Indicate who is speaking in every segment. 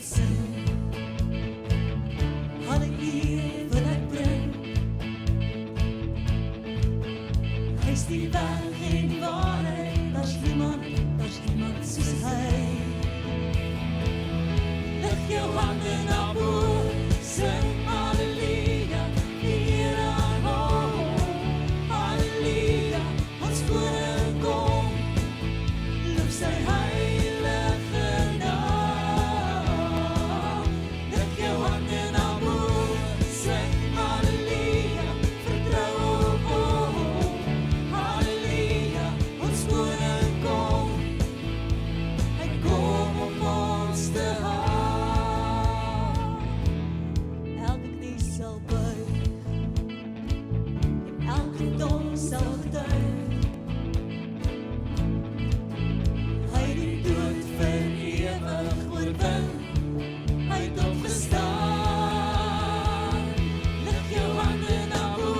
Speaker 1: sing. Alle eer wil ek bring. Hy is die weg en die waarheid. Daar's niemand soos hy. Lig jou hande na bo, sing halleluja, die Here aanhoor. Halleluja, ons koning kom, loof sy heilige naam. Lig jou hande na bo, sing halleluja, vertrou op hom. Halleluja, ons koning kom, hy kom om ons te haal. Elke knie sal buig, en elke tong sal getuig. Hy het die dood vir ewig oorwin, hy het opgestaan. Lig jou hande na bo,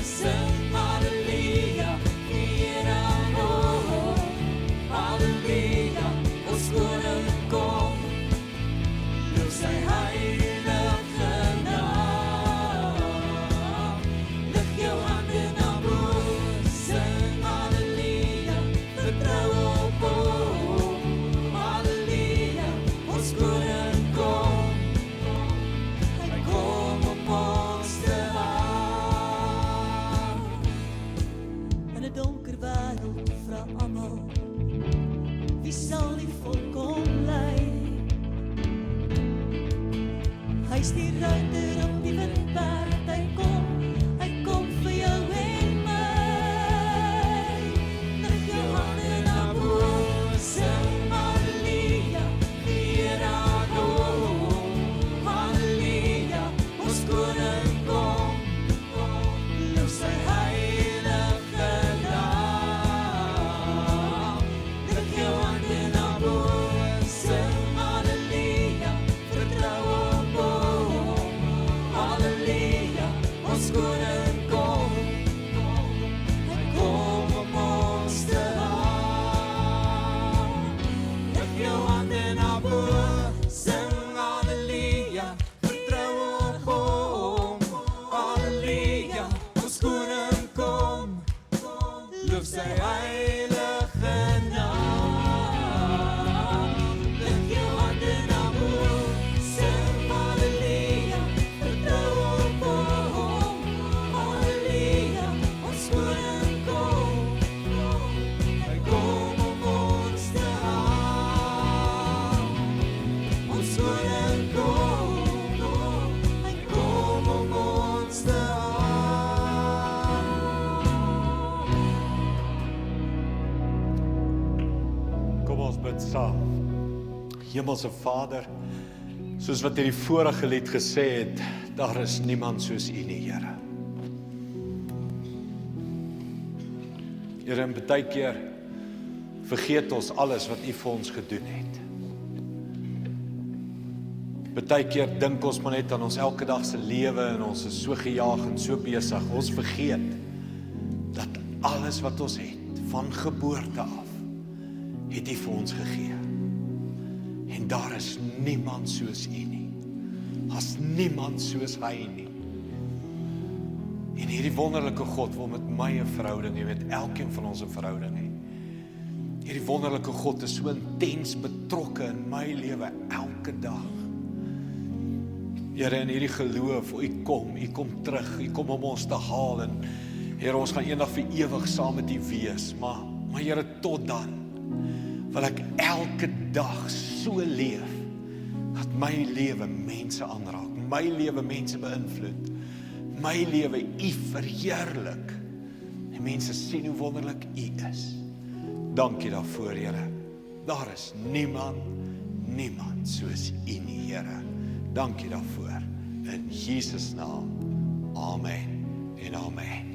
Speaker 1: sing halleluja, die Here aanhoor. Halleluja, ons koning kom, loof sy heilige naam. Lig jou hande na bo, sing halleluja, vertrou op hom. Halleluja, ons koning kom, hy kom om ons te haal. In 'n donker wêreld vra almal, wie sal die volk kom lei? Hy's die ruiter op die windperd, hy kom vir jou en my. Lig jou hande na bo, sing halleluja, die Here aanhoor. Halleluja, ons koning kom, loof sy heilige naam. Lig jou hande na bo, sing halleluja, vertrou op hom. Halleluja, ons koning kom, hy kom om ons te haal. Lig jou hande na bo, sing halleluja, vertrou op hom. Halleluja, ons koning kom, loof sy heilige naam. Lig jou hande na bo, sing halleluja, vertrou op hom. Halleluja, ons koning kom, hy kom om ons te haal. Ons koning kom, hy kom om ons te haal.
Speaker 2: Kom ons bid saam. Hemelse Vader, soos wat in die vorige lied gesê het, daar is niemand soos U nie, Here. Here, en baie keer vergeet ons alles wat U vir ons gedoen het. Baie keer dink ons maar net aan ons elke dag se lewe en ons is so gejaag en so besig. Ons vergeet dat alles wat ons het, van geboorte af, het U vir ons gegee. En daar is niemand soos U nie. Daar's niemand soos Hy nie. En hierdie wonderlike God wil met my 'n verhouding hê, met elkeen van ons 'n verhouding hê. Hierdie wonderlike God is so intens betrokke in my lewe elke dag. Here, in hierdie geloof, U kom terug, U kom om ons te haal en Here, ons gaan eendag vir ewig saam met U wees, maar Here, tot dan wil ek elke dag so leef dat my lewe mense aanraak, my lewe mense beïnvloed, my lewe U verheerlik en mense sien hoe wonderlik U is. Dankie daarvoor, Here. Daar is niemand soos U nie, Here. Dankie daarvoor. In Jesus naam. Amen en amen.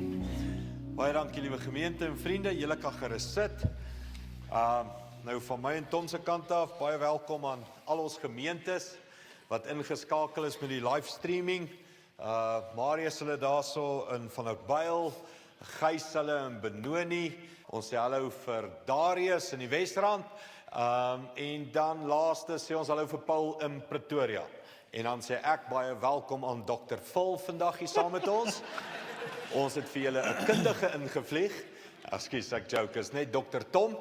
Speaker 2: Baie dankie, liewe gemeente en vriende. Julle kan gerus sit. Nou van my en Tom se kant af, baie welkom aan al ons gemeentes wat ingeskakel is met die livestreaming. Marius hulle daarso in van Oudtshoorn, Gys hulle in Benoni. Ons sê hallo vir Darius in die Wesrand En dan laaste sê ons hallo vir Paul in Pretoria. En dan sê ek baie welkom aan Dr. Phil vandag hier saam met ons. Ons het vir julle 'n kundige ingevlieg. Ekskuus, ek joke, is net Dr. Tom,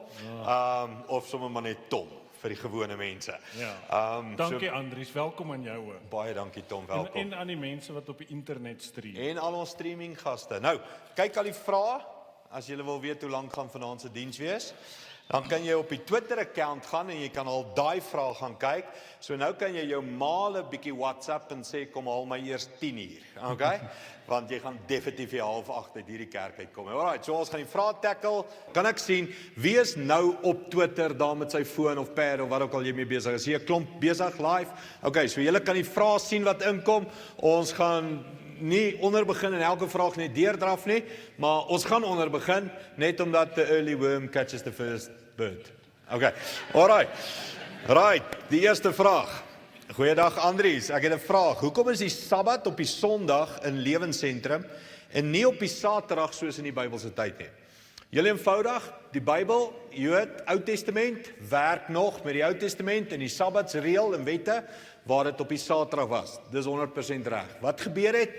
Speaker 2: of sommer maar net Tom, vir die gewone mense.
Speaker 3: Ja. Dankie Andries, welkom aan jou ook.
Speaker 2: Baie dankie Tom, welkom.
Speaker 3: En aan die mense wat op die internet stream.
Speaker 2: En al ons streaming gaste. Nou, kyk al die vrae, as julle wil weet hoe lank gaan vanaand se diens wees. Dan kan jy op die Twitter account gaan en jy kan al daai vraag gaan kyk. So nou kan jy jou maal 'n bietjie WhatsApp en sê kom haal my eers 10:00, okay? Want jy gaan definitief 7:30 uit hierdie kerk uitkom. Alright, so ons gaan die vrae tackle. Kan ek sien wie is nou op Twitter daar met sy foon of pad of wat ook al jy mee besig is? Hier 'n klomp besig live. Okay, so julle kan die vrae sien wat inkom. Ons gaan nie onder begin en elke vraag net deurdraf nie, maar ons gaan onder begin net omdat the early worm catches the first bird. Okay. Alright. Right, die eerste vraag. Goeiedag Andries, ek het 'n vraag. Hoekom is die Sabbat op die Sondag in Lewensentrum en nie op die Saterdag soos in die Bybelse tyd nie? Heel eenvoudig, die Bybel, Jood, Ou Testament, werk nog met die Ou Testament en die Sabbatsreël en wette waar dit op die Saterdag was. Dis 100% reg. Wat gebeur het?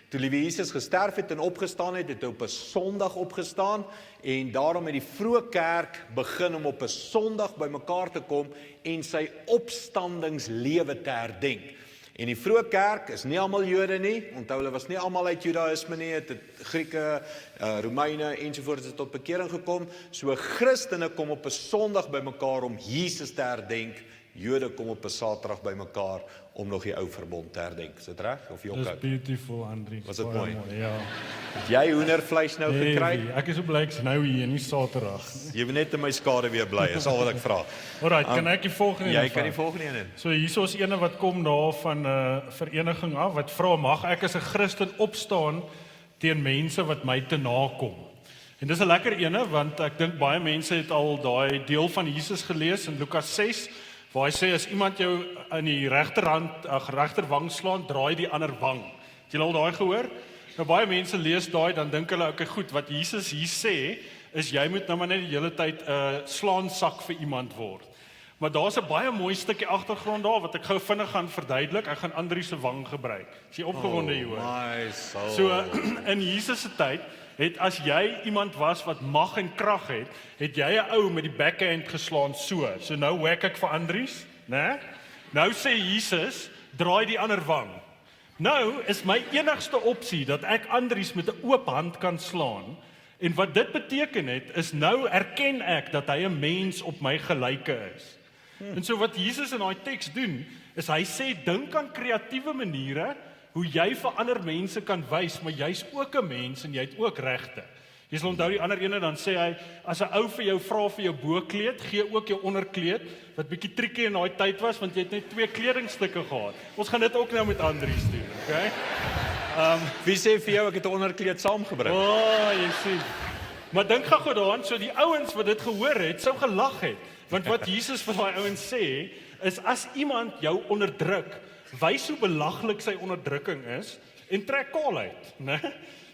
Speaker 2: Toe Liewe Jesus gesterf het en opgestaan het, het hy op 'n Sondag opgestaan en daarom het die vroeë kerk begin om op 'n Sondag bymekaar te kom en sy opstandingslewe te herdenk. En die vroeë kerk is nie almal Jode nie, onthou hulle was nie almal uit Judaïsme nie, het Grieke, Romeine ensovoorts het tot bekering gekom. So Christene kom op 'n Sondag bymekaar om Jesus te herdenk. Jode kom op 'n Saterdag bymekaar om nog die ou verbond te herdenk. Is dit reg of jy
Speaker 3: Dis beautiful Andries.
Speaker 2: Was dit mooi?
Speaker 3: Ja.
Speaker 2: Het jy hoendervleis nou gekry?
Speaker 3: Ek is so bly ek's nou hier, nie Saterdag.
Speaker 2: Jy wil net in my skade weer bly, is al wat ek vra.
Speaker 3: Alright, kan ek die volgende
Speaker 2: Jy
Speaker 3: een
Speaker 2: kan die
Speaker 3: vat?
Speaker 2: volgende een in.
Speaker 3: So hierso is ene wat kom daar van 'n vereniging af wat vra mag ek as 'n Christen opstaan teen mense wat my te nakom. En dis 'n lekker ene want ek dink baie mense het al daai deel van Jesus gelees in Lukas 6 waar hy sê as iemand jou in die regterwang slaan, draai die ander wang. Het julle al daai gehoor? Nou baie mense lees daai dan dink hulle okay goed, wat Jesus hier sê is jy moet nou maar net die hele tyd 'n slaansak vir iemand word. Maar daar's 'n baie mooi stukkie agtergrond daar wat ek gou vinnig gaan verduidelik. Ek gaan Andries se wang gebruik. Is jy opgewonde hier hoor?
Speaker 2: My soul.
Speaker 3: So in Jesus se tyd het as jy iemand was wat mag en krag het jy 'n ou met die backhand geslaan so. So nou wek ek vir Andries, né? Nou sê Jesus, draai die ander wang. Nou is my enigste opsie dat ek Andries met 'n oop hand kan slaan. En wat dit beteken het is nou erken ek dat hy 'n mens op my gelyke is. En so wat Jesus in daai teks doen, is hy sê dink aan kreatiewe maniere hoe jy vir ander mense kan wys, maar jy's ook 'n mens en jy het ook regte. Jy sal onthou die ander ene dan sê hy as 'n ou vir jou vra vir jou bokleed, gee ook jou onderkleed, wat bietjie triekie in daai tyd was want jy het net 2 kledingstukke gehad. Ons gaan dit ook nou met Andries doen, okay?
Speaker 2: Wie sê vir jou ek het 'n onderkleed saamgebring?
Speaker 3: Jy sien. Maar dink gou daaraan, so die ouens wat dit gehoor het, sou gelag het. Want wat Jesus vir daai ouens sê, is as iemand jou onderdruk, wys hoe belaglik sy onderdrukking is en trek kaal uit, né?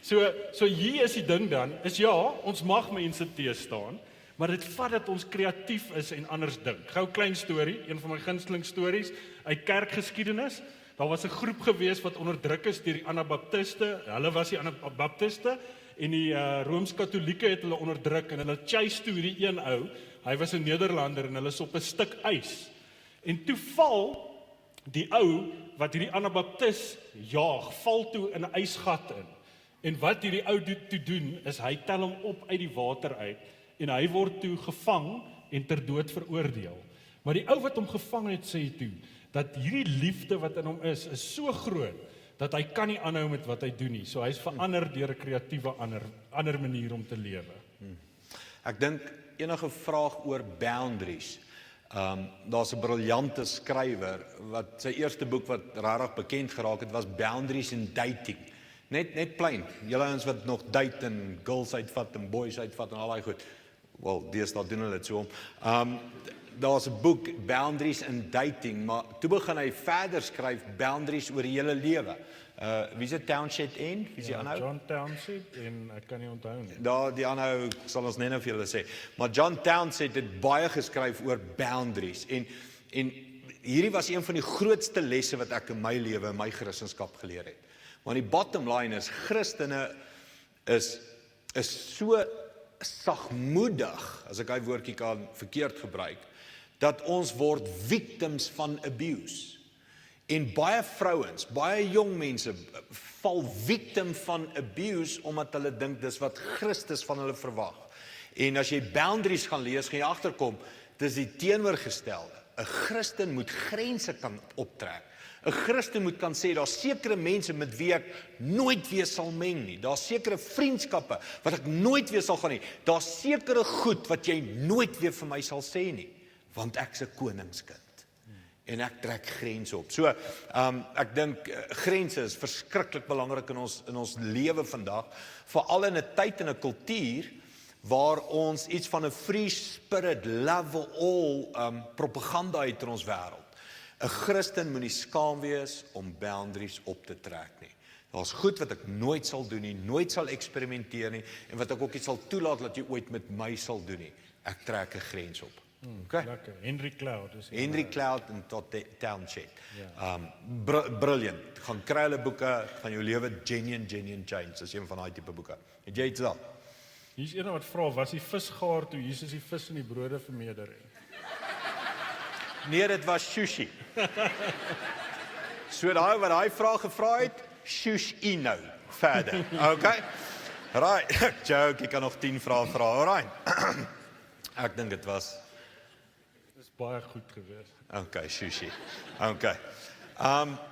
Speaker 3: So hier is die ding dan, is ja, ons mag mense teëstaan, maar dit vat dat ons kreatief is en anders dink. Gou klein storie, een van my gunsteling stories uit kerkgeskiedenis. Daar was 'n groep gewees wat onderdruk is deur die Anabaptiste. Hulle was die Anabaptiste en die Rooms-Katolieke het hulle onderdruk en hulle chase toe hierdie een ou. Hy was 'n Nederlander en hulle is op 'n stuk ys. En toe val die ou wat hierdie Anabaptis jaag, val toe in 'n ysgat in. En wat hierdie ou toe doen is hy tel hom op uit die water uit en hy word toe gevang en ter dood veroordeel. Maar die ou wat hom gevang het sê toe dat hierdie liefde wat in hom is so groot dat hy kan nie aanhou met wat hy doen nie. So hy's verander deur 'n kreatiewe ander manier om te lewe.
Speaker 2: Ek dink enige vraag oor boundaries. Daar's 'n briljante skrywer wat sy eerste boek wat regtig bekend geraak het was Boundaries in Dating. Net plain. Julle ouens wat nog date en girls uitvat en boys uitvat en al daai goed. wel, deesdae doen hulle dit so. Daar's 'n boek, Boundaries in Dating, maar toe begin hy verder skryf boundaries oor die hele lewe. Wie is dit, Townshend en? Wie is die aanhou?
Speaker 3: John Townsend en ek kan nie onthou nie.
Speaker 2: Daar die aanhou sal ons net nou vir julle sê. Maar John Townsend het baie geskryf oor boundaries en hierdie was een van die grootste lesse wat ek in my lewe, in my Christendom geleer het. Want die bottom line is, Christene is so sagmoedig, as ek hy woordjie kan verkeerd gebruik, dat ons word victims van abuse. En baie vrouens, baie jong mense val victim van abuse omdat hulle dink dis wat Christus van hulle verwag. En as jy boundaries gaan lees, gaan jy agterkom, dis die teenoorgestelde. 'n Christen moet grense kan optrek. 'n Christen moet kan sê, daar's sekere mense met wie ek nooit weer sal meng nie. Daar's sekere vriendskappe wat ek nooit weer sal gaan nie. Daar's sekere goed wat jy nooit weer vir my sal sê nie, want ek's 'n koningskind. En ek trek grense op. So, ek dink grense is verskriklik belangrik in ons lewe vandag, veral in 'n tyd en 'n kultuur waar ons iets van 'n free spirit, love all propaganda het in ons wêreld. 'n Christen moet nie skaam wees om boundaries op te trek nie. Daar's goed wat ek nooit sal doen nie, nooit sal eksperimenteer nie, en wat ek ook nie sal toelaat dat jy ooit met my sal doen nie. Ek trek 'n grens op. Okay.
Speaker 3: Lekker. Henry Cloud is
Speaker 2: Henry Cloud en tot Townshend. Brilliant. Gaan kry hulle boeke, gaan jou lewe genuine change. Dis een van daai tipe boeke. Het jy iets daar?
Speaker 3: Hier's een wat vra, was die vis gaar toe Jesus die vis en die brode vermeerder het?
Speaker 2: Nee, dit was sushi. So daai wat daai vraag gevra het, sushi nou. Verder. Okay? Right. Joke, ek kan nog 10 vrae vra. Alright. Ek dink dit was
Speaker 3: Baie goed gewees.
Speaker 2: okay, sushi. Okay.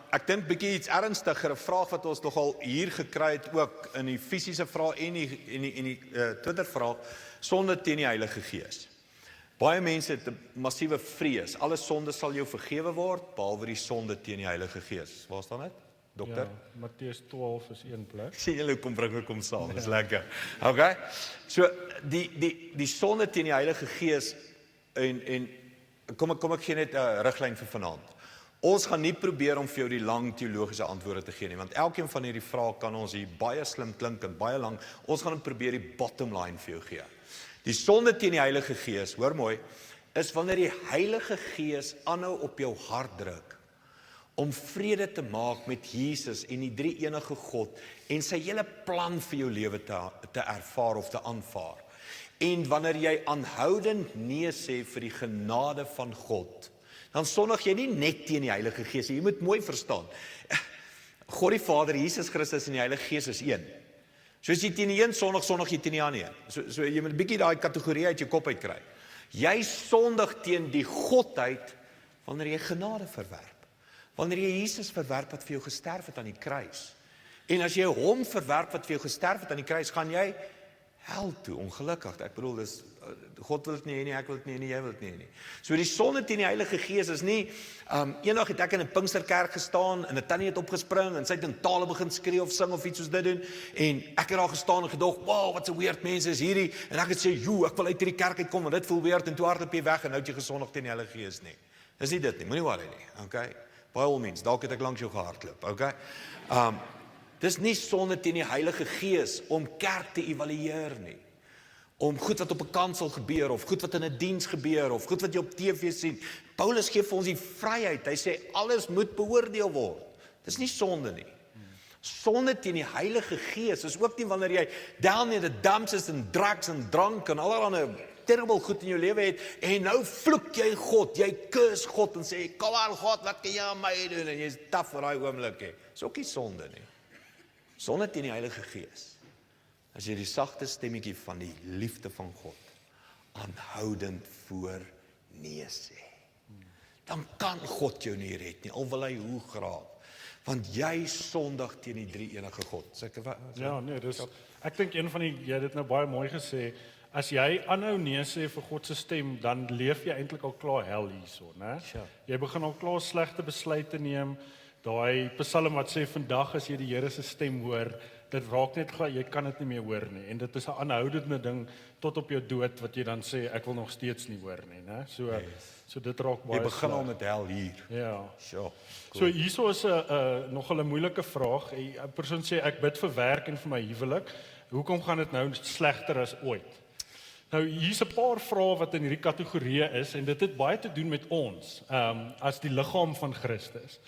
Speaker 2: Ek dink bietjie iets ernstiger, 'n vraag wat ons nogal hier gekry het ook in die fisiese vraag en die Twitter vraag, sonde teen die Heilige Gees. Baie mense het 'n massiewe vrees. Alle sonde sal jou vergewe word, behalwe die sonde teen die Heilige Gees. Waar staan dit? Dokter?
Speaker 3: Ja, Matteus 12 is een plek.
Speaker 2: Sien julle kom bring kom saam, dis lekker. Okay? So die sonde teen die Heilige Gees en kom ek gee net 'n riglyn vir vanaand. Ons gaan nie probeer om vir jou die lang teologiese antwoorde te gee nie, want elkeen van hierdie vrae kan ons hier baie slim klink en baie lank. Ons gaan probeer die bottom line vir jou gee. Die sonde teen die Heilige Gees, hoor mooi, is wanneer die Heilige Gees aanhou op jou hart druk om vrede te maak met Jesus en die drie enige God en sy hele plan vir jou lewe te ervaar of te aanvaar. En wanneer jy aanhoudend nee sê vir die genade van God, dan sondig jy nie net teen die Heilige Gees. Jy moet mooi verstaan. God die Vader, Jesus Christus en die Heilige Gees is een. So as jy teen die een sondig, sondig jy teen die ander een. So jy moet 'n bietjie daai kategorie uit jou kop uitkry. Jy sondig teen die Godheid wanneer jy genade verwerp. Wanneer jy Jesus verwerp wat vir jou gesterf het aan die kruis. En as jy hom verwerp wat vir jou gesterf het aan die kruis, gaan jy hel toe, ongelukkig. Ek bedoel, God wil dit nie hê nie, ek wil dit nie hê nie, jy wil dit nie hê nie. So die sonde teen die Heilige Gees is nie, eendag het ek in 'n Pinksterkerk gestaan, en 'n tannie het opgespring, en sy het in tale begin skree of sing of iets soos dit doen, en ek het daar gestaan en gedog, wow, wat 'n weird mense is hierdie, en ek het sê, ek wil uit hierdie kerk uitkom, want dit voel weird, en toe hardloop jy weg, en nou het jy gesondig teen die Heilige Gees nie. Dis nie dit nie, moenie worry nie, okay? By all means, dalk het ek langs jou gehardloop, okay? Dis nie sonde teen die Heilige Gees om kerk te evalueer nie. Om goed wat op 'n kansel gebeur, of goed wat in 'n diens gebeur, of goed wat jy op TV sien. Paulus gee vir ons die vryheid. Hy sê alles moet beoordeel word. Dis nie sonde nie. Sonde teen die Heilige Gees is ook nie wanneer jy down in the dumps is en drugs en drank en allerlei terrible goed in jou lewe het, en nou vloek jy God, jy kus God en sê, kom aan God, wat kan jy aan my doen? En jy is taf vir daai oomblik hê. Dis ook nie sonde nie. Sonde teen die Heilige Gees. As jy die sagte stemmetjie van die liefde van God aanhoudend voor nee sê, dan kan God jou nie red nie, al wil hy hoe graag, want jy sondig teen die drie enige God.
Speaker 3: Ja, nee, ek dink een van jy het dit nou baie mooi gesê, as jy aanhou nee sê vir God se stem, dan leef jy eintlik al klaar hel hierso, né?
Speaker 2: Sure.
Speaker 3: Jy begin al klaar slegte besluite neem. Daai Psalm wat sê vandag as jy die Here se stem hoor, dit raak net gou, jy kan dit nie meer hoor nie. En dit is 'n aanhoudende ding tot op jou dood wat jy dan sê ek wil nog steeds nie hoor nie, né? So dit raak baie.
Speaker 2: Jy begin al
Speaker 3: sleg.
Speaker 2: met hel hier.
Speaker 3: Ja.
Speaker 2: Sure.
Speaker 3: So hierso is 'n nogal 'n moeilike vraag. 'n Persoon sê ek bid vir werk en vir my huwelik. Hoekom gaan dit nou slegter as ooit? Nou hier's 'n paar vrae wat in hierdie kategorieë is en dit het baie te doen met ons as die liggaam van Christus.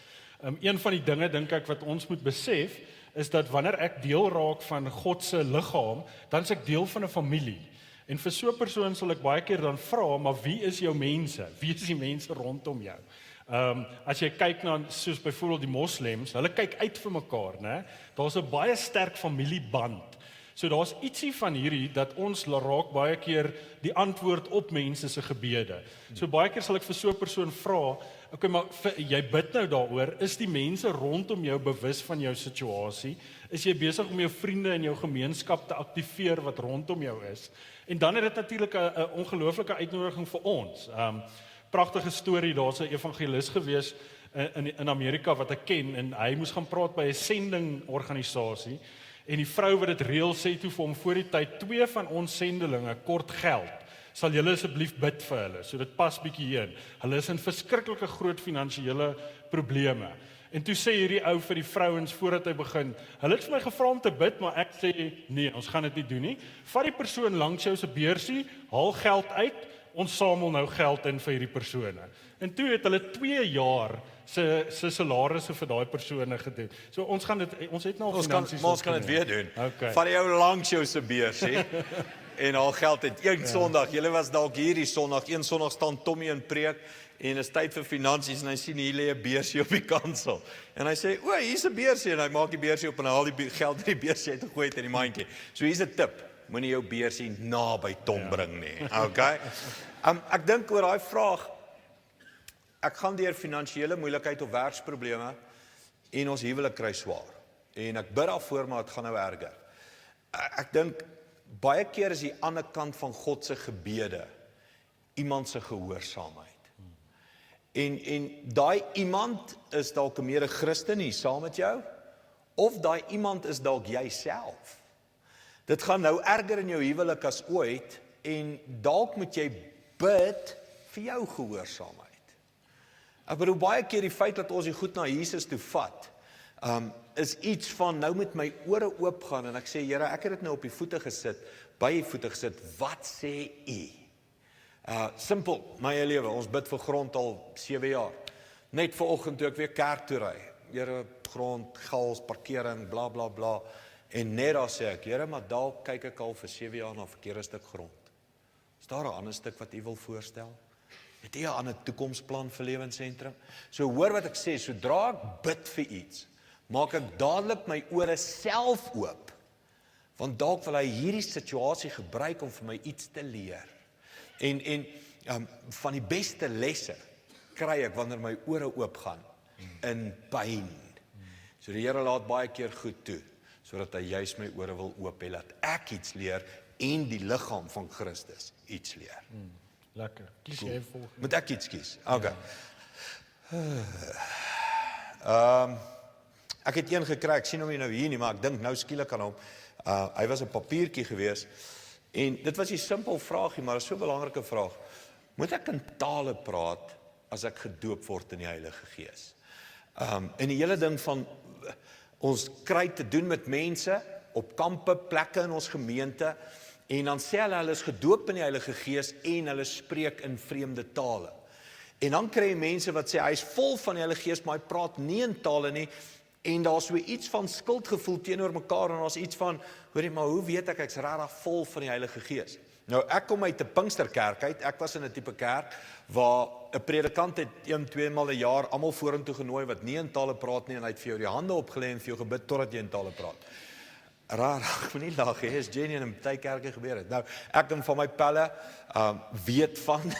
Speaker 3: Een van die dinge dink ek wat ons moet besef is dat wanneer ek deel raak van God se liggaam, dan is ek deel van 'n familie. En vir so 'n persoon sal ek baie keer dan vra, maar wie is jou mense? Wie is die mense rondom jou? As jy kyk na soos byvoorbeeld die moslems, hulle kyk uit vir mekaar, né? Daar's 'n baie sterk familieband. So daar's ietsie van hierdie dat ons raak baie keer die antwoord op mense se gebede. So baie keer sal ek vir so 'n persoon vra, okay, maar jy bid nou daaroor, is die mense rondom jou bewus van jou situasie? Is jy besig om jou vriende in jou gemeenskap te aktiveer wat rondom jou is? En dan het dit natuurlik 'n ongelooflike uitnodiging vir ons. Pragtige storie, daar's 'n evangelis gewees in Amerika wat ek ken en hy moes gaan praat by 'n sendingorganisasie. En die vrou wat dit reël sê toe vir hom voor die tyd, 2 van ons sendelinge kort geld. Sal julle asseblief bid vir hulle? So dit pas bietjie heen. Hulle is in verskriklike groot finansiële probleme. En toe sê hierdie ou vir die vrouens voordat hy begin, hulle het vir my gevra om te bid, maar ek sê nee, ons gaan dit nie doen nie. Vat die persoon langs jou se beursie, haal geld uit, ons samel nou geld in vir hierdie persone. En toe het hulle 2 jaar se salarisse vir daai persone gedoen. So ons het nou finansies.
Speaker 2: Ons kan dit weer doen.
Speaker 3: Okay.
Speaker 2: Vat jou langs jou se beursie en al geld het een Sondag. Julle was dalk hierdie Sondag, een Sondag staan Tommy in preek en is tyd vir finansies en hy sien hier lê 'n beursie op die kansel. En hy sê, "O, hier's 'n beursie." En hy maak die beursie op en hy haal die geld uit die beursie uit en gooi dit in die mandjie. So hier's 'n tip. Moenie jou beursie naby Tom bring nie. Okay? Ek dink oor daai vraag. Ek gaan deur finansiële moeilikheid of werksprobleme en ons huwelik kry swaar. En ek bid daarvoor, maar dit gaan nou erger. Ek dink baie keer is die ander kant van God se gebede iemand se gehoorsaamheid. En daai iemand is dalk 'n mede-Christen hier saam met jou, of daai iemand is dalk jouself. Dit gaan nou erger in jou huwelik as ooit en dalk moet jy bid vir jou gehoorsaamheid. Ek bedoel baie keer die feit dat ons die goed na Jesus toe vat, is iets van nou met my ore oop gaan en ek sê Here, ek het dit nou op die voete gesit, by die voete gesit. Wat sê U? Simpel, my eie lewe, ons bid vir grond al 7 jaar. Net vanoggend toe ek weer kerk toe ry. Here, grond, gals, parkering, bla bla bla. En net daar sê ek, Here, maar dalk kyk ek al vir 7 jaar na 'n verkeerde stuk grond. Is daar 'n ander stuk wat U wil voorstel? Het jy 'n ander toekomsplan vir Lewensentrum? So hoor wat ek sê, sodra ek bid vir iets, maak ek dadelik my ore self oop. Want dalk wil hy hierdie situasie gebruik om vir my iets te leer. En van die beste lesse kry ek wanneer my ore oop gaan in pyn. So die Here laat baie keer goed toe, sodat hy juis my ore wil oop hê, laat ek iets leer en die liggaam van Christus iets leer.
Speaker 3: Lekker. Kies jy volgende.
Speaker 2: Moet ek iets kies? Okay. Ek het een gekry, ek sien hom nie nou hier nie, maar ek dink nou skielik aan hom. Hy was 'n papiertjie gewees en dit was 'n simpel vraagie, maar 'n so belangrike vraag. Moet ek in tale praat as ek gedoop word in die Heilige Gees? En die hele ding van ons kry te doen met mense op kampe, plekke in ons gemeente en dan sê hulle is gedoop in die Heilige Gees en hulle spreek in vreemde tale. En dan kry jy mense wat sê hy is vol van die Heilige Gees, maar hy praat nie in tale nie. En daar's so iets van skuldgevoel teenoor mekaar en daar's iets van, hoorie, maar hoe weet ek's regtig vol van die Heilige Gees? Nou ek kom uit 'n Pinksterkerk uit. Ek was in 'n tipe kerk waar 'n predikant het 1-2 maal 'n jaar almal vorentoe genooi wat nie in tale praat nie en hy het vir jou die hande opgelê en vir jou gebid totdat jy in tale praat. Raar, ek moet nie lag hê, is genuine in baie kerke gebeur het. Nou, ek en van my pelle weet van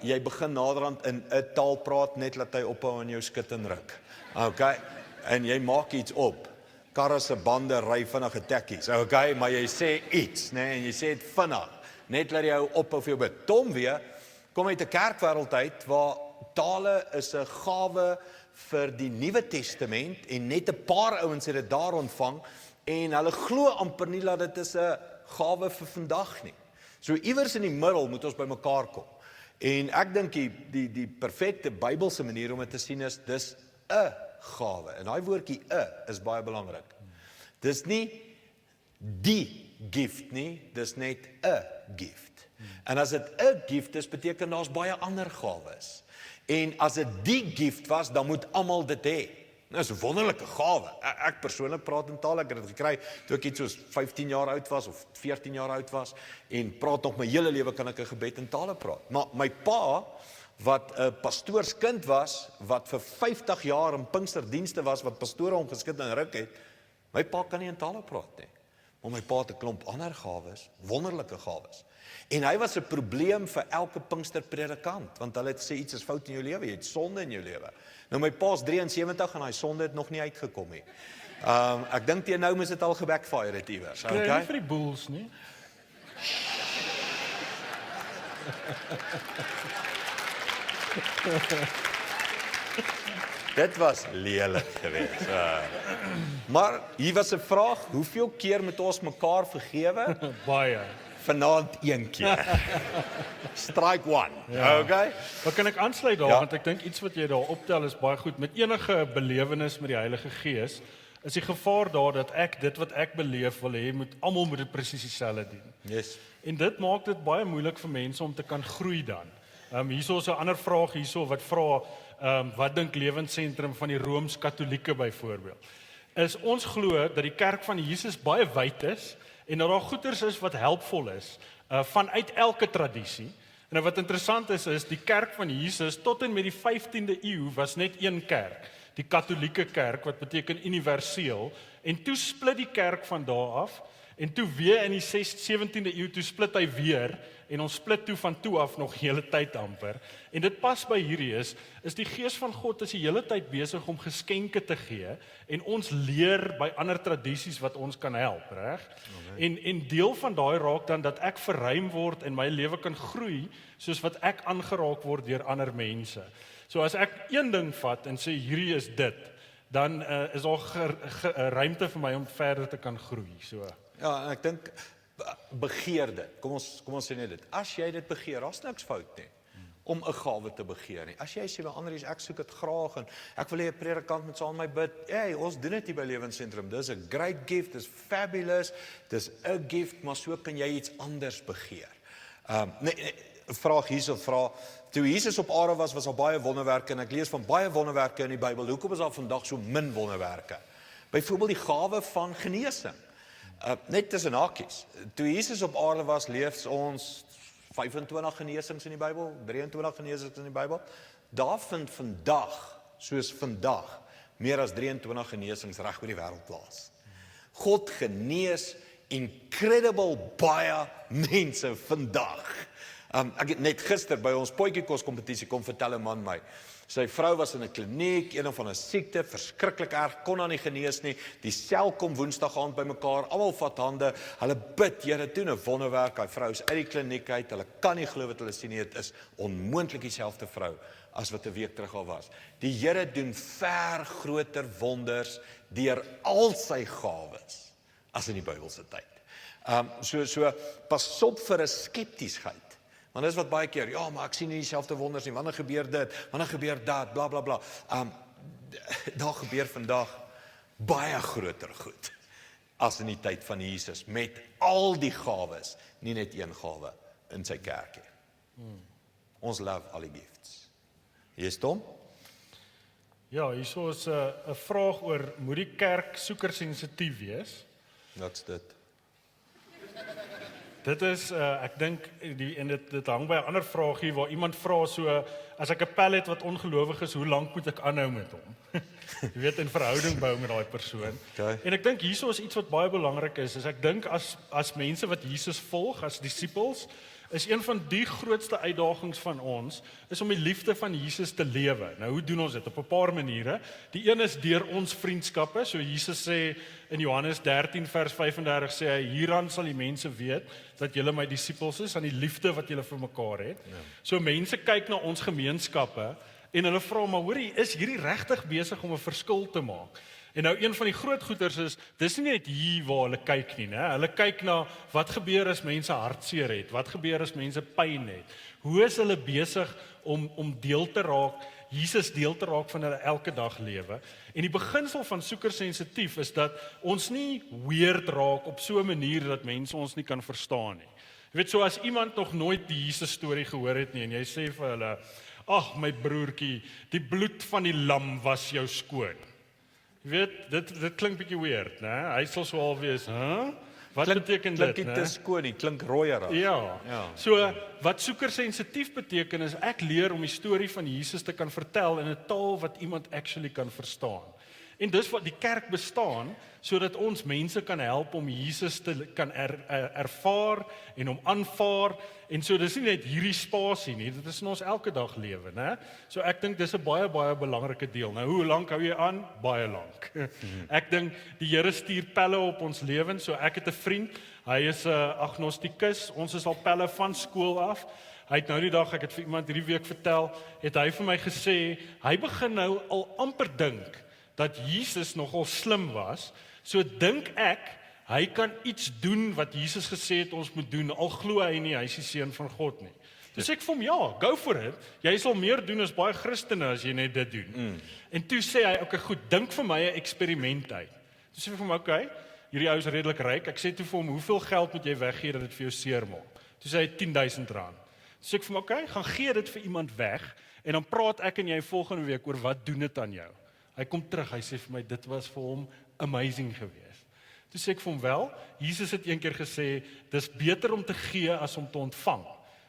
Speaker 2: jy begin naderhand in 'n taal praat net laat hy ophou in jou skit en ruk. Okay? En jy maak iets op. Karre se bande ry vinnige tekkies. Okay, maar jy sê iets, né? En jy sê dit vinnig. Net laat jy hou op of jy bid. Tom weer kom uit 'n kerkwêreld uit waar tale is 'n gawe vir die Nuwe Testament en net 'n paar ouens het dit daar ontvang en hulle glo amper nie dat dit is 'n gawe vir vandag nie. So iewers in die middel moet ons by mekaar kom. En ek dink die perfekte Bybelse manier om dit te sien is, dis 'n gawe. En daai woordjie 'n is baie belangrik. Dis nie die gift nie, dis net 'n gift. En as dit 'n gift is, beteken daar's baie ander gawes. En as dit die gift was, dan moet almal dit hê. Nou, is 'n wonderlike gawe. Ek persoonlik praat in tale, ek het dit gekry toe ek iets soos 15 jaar oud was of 14 jaar oud was en praat nog my hele lewe kan ek 'n gebed in tale praat. Maar my pa wat 'n pastoorskind was, wat vir 50 jaar in Pinksterdienste was, wat pastore hom geskit en ruk het, my pa kan nie in tale praat nie. Maar my pa het 'n klomp ander gawes, wonderlike gawes. En hy was 'n probleem vir elke Pinksterpredikant, want hulle het sê iets is fout in jou lewe, jy het sonde in jou lewe. Nou my pa is 73 en hy sonde het nog nie uitgekom nie. Ek dink teen nou moes dit al gebackfire het iewers.
Speaker 3: Kry jy nie vir die boels nie?
Speaker 2: Dit was lelik geweest. Maar hier was 'n vraag, hoeveel keer moet ons mekaar vergewe?
Speaker 3: Baie.
Speaker 2: Vanaand 1 keer. Strike 1. Ja. Okay?
Speaker 3: Maar kan ek aansluit daar,
Speaker 2: Ja.
Speaker 3: want ek dink iets wat jy daar optel is baie goed. Met enige belewenis met die Heilige Gees, is die gevaar daar dat ek dit wat ek beleef wil hê, almal moet dit presies dieselfde doen.
Speaker 2: Yes.
Speaker 3: En dit maak dit baie moeilik vir mense om te kan groei dan. Hierso is 'n ander vraag hierso wat vra, wat dink Lewensentrum van die Rooms-Katolieke byvoorbeeld? Is ons glo dat die kerk van Jesus baie wyd is en dat daar goeders is wat helpvol is vanuit elke tradisie. En wat interessant is die kerk van Jesus tot en met die 15de eeu was net een kerk, die Katolieke kerk, wat beteken universeel, en toe split die kerk van daar af, en toe weer in die 17de eeu, toe split hy weer, en ons split toe van toe af nog hele tyd amper, en dit pas by hierdie is die Gees van God is die hele tyd besig om geskenke te gee, en ons leer by ander tradisies wat ons kan help, reg? En deel van daai raak dan dat ek verruim word en my lewe kan groei, soos wat ek aangeraak word deur ander mense. So as ek een ding vat en sê hierdie is dit, dan is daar ruimte vir my om verder te kan groei. So.
Speaker 2: Ja, en ek dink begeer dit. Kom ons sê net dit. As jy dit begeer, daar's niks fout nie om 'n gawe te begeer nie. As jy sê by ander is ek soek dit graag en ek wil hê 'n predikant moet saam met my bid. Hey, ons doen dit hier by Lewensentrum. Dis 'n great gift, dis fabulous. Dis 'n gift, maar so kan jy iets anders begeer. 'n vraag hierso vra, toe Jesus op aarde was daar baie wonderwerke en ek lees van baie wonderwerke in die Bybel. Hoekom is daar vandag so min wonderwerke? Byvoorbeeld die gawe van genesing. Net tussen hakies. Toe Jesus op aarde was, leef ons 25 genesings in die Bybel, 23 genesings in die Bybel. Daar vind vandag, soos vandag, meer as 23 genesings reg oor die wêreld plaas. God genees incredible baie mense vandag. Ek het net gister by ons potjiekos kompetisie kom vertel 'n man my. Sy vrou was in 'n kliniek, een van 'n siekte, verskriklik erg, kon haar nie genees nie. Die sel kom Woensdag aand bymekaar, almal vat hande, hulle bid, Here, doen 'n wonderwerk. Hy vrou is uit die kliniek uit, hulle kan nie glo wat hulle sien nie. Dit is onmoontlik dieselfde vrou as wat 'n week terug al was. Die Here doen ver groter wonders deur al sy gawes as in die Bybelse tyd. So pas op vir 'n skeptiesheid. Want dis wat baie keer, ja, maar ek sien nie dieselfde wonders nie. Wanneer gebeur dit? Wanneer gebeur dat? Bla bla bla. Daar gebeur vandag baie groter goed as in die tyd van Jesus met al die gawes, nie net een gawe in sy kerk nie. Ons love all the gifts. Yes, Tom?
Speaker 3: Ja, hierso is 'n vraag oor, moet die kerk soekersensitief wees?
Speaker 2: Wat's dit?
Speaker 3: Dit is, ek dink, dit hang by 'n ander vraag hier, waar iemand vra so, as ek 'n pel het wat ongelowig is, hoe lank moet ek aanhou met hom? Jy weet, in verhouding bou met daai persoon.
Speaker 2: Okay.
Speaker 3: En ek dink hierso is iets wat baie belangrik is ek dink as mense wat Jesus volg, as disippels, is een van die grootste uitdagings van ons, is om die liefde van Jesus te lewe. Nou, hoe doen ons dit? Op 'n paar maniere. Die een is deur ons vriendskappe, so Jesus sê in Johannes 13 vers 35 sê hy, hieraan sal die mense weet, dat julle my disippels is, aan die liefde wat julle vir mekaar het. Ja. So mense kyk na ons gemeenskappe, en hulle vra, maar hoorie, is hierdie regtig besig om 'n verskil te maak? En nou een van die groot goeters is, dis nie net hier waar hulle kyk nie, né? Hulle kyk na wat gebeur as mense hartseer het, wat gebeur as mense pyn het. Hoe is hulle besig om deel te raak, Jesus deel te raak van hulle elke dag lewe. En die beginsel van soekersensitief is dat ons nie weird raak op so 'n manier dat mense ons nie kan verstaan nie. Jy weet, so as iemand nog nooit die Jesus storie gehoor het nie en jy sê vir hulle, ag my broertjie, die bloed van die lam was jou skoon. Jy weet, dit klink bietjie weird, né? Hy sal so al wees, hè? Wat beteken dit,
Speaker 2: Klink
Speaker 3: né?
Speaker 2: te skoon nie, klink rooierig.
Speaker 3: Ja. So wat soekersensitief beteken is ek leer om die storie van Jesus te kan vertel in 'n taal wat iemand actually kan verstaan. En dis wat die kerk bestaan sodat ons mense kan help om Jesus te kan ervaar en om aanvaar en so dis nie net hierdie spasie nie, dit is in ons elke dag lewe, né? So ek dink dis 'n baie belangrike deel. Nou hoe lank hou jy aan? Baie lank. Ek dink die Here stuur pelle op ons lewens. So ek het 'n vriend, hy is 'n agnostikus. Ons is al pelle van skool af. Hy het nou die dag, ek het vir iemand hierdie week vertel, het hy vir my gesê, hy begin nou al amper dink dat Jesus nogal slim was. So dink ek, hy kan iets doen wat Jesus gesê het ons moet doen, al glo hy nie, hy is die seun van God nie. Dus ek vir hom, ja, go for it. Jy sal meer doen as baie Christene as jy net dit doen. En toe sê hy, okay, goed, dink vir my 'n eksperiment uit. Toe sê ek vir hom, okay, hierdie ou is redelik ryk. Ek sê toe vir hom, hoeveel geld moet jy weggee dat dit vir jou seer maak? Toe sê hy R10,000. Toe sê ek vir hom, okay, gaan gee dit vir iemand weg en dan praat ek en jy volgende week oor wat doen dit aan jou. Hy kom terug, hy sê vir my, dit was vir hom amazing geweest. Toe sê ek vir hom, wel, Jesus het eendag gesê, dis beter om te gee as om te ontvang.